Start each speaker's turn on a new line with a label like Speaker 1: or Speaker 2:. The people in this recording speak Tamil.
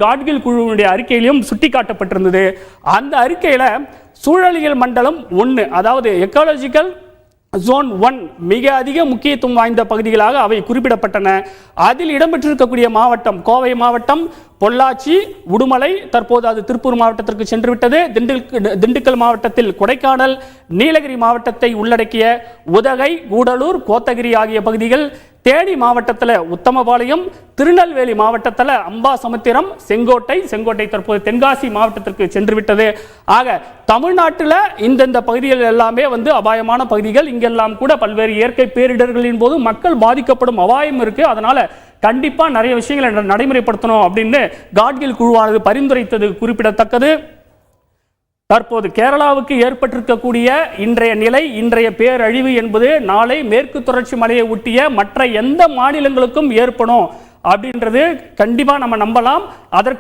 Speaker 1: காட்கில் குழுவினுடைய அறிக்கையிலும் சுட்டிக்காட்டப்பட்டிருந்தது. அந்த அறிக்கையில சூழலியல் மண்டலம் 1, அதாவது எக்காலஜிக்கல் ஜோன் 1 மிக அதிக முக்கியத்துவம் வாய்ந்த பகுதிகளாக அவை குறிப்பிடப்பட்டன. அதில் இடம்பெற்றிருக்கக்கூடிய மாவட்டம் கோவை மாவட்டம், பொள்ளாச்சி, உடுமலை, தற்போது அது திருப்பூர் மாவட்டத்திற்கு சென்று விட்டது. திண்டுக்கல் மாவட்டத்தில் கொடைக்கானல், நீலகிரி மாவட்டத்தை உள்ளடக்கிய உதகை, கூடலூர், கோத்தகிரி ஆகிய பகுதிகள், தேனி மாவட்டத்தில் உத்தமபாளையம், திருநெல்வேலி மாவட்டத்தில் அம்பாசமுத்திரம், செங்கோட்டை தற்போது தென்காசி மாவட்டத்திற்கு சென்று விட்டது. ஆக தமிழ்நாட்டில் இந்தந்த பகுதிகள் எல்லாமே அபாயமான பகுதிகள். இங்கெல்லாம் கூட பல்வேறு இயற்கை பேரிடர்களின் போது மக்கள் பாதிக்கப்படும் அபாயம் இருக்கு. அதனால கண்டிப்பா நிறைய விஷயங்களை நடைமுறைப்படுத்தணும் அப்படின்னு காட்கில் குழுவானது பரிந்துரைத்தது குறிப்பிடத்தக்கது. தற்போது கேரளாவுக்கு ஏற்பட்டிருக்கக்கூடிய இன்றைய நிலை, இன்றைய பேரழிவு என்பது நாளை மேற்கு தொடர்ச்சி மலையை ஒட்டிய மற்ற எந்த மாநிலங்களுக்கும் ஏற்படும் அப்படின்றது கண்டிப்பா நம்ம நம்பலாம். அதற்கு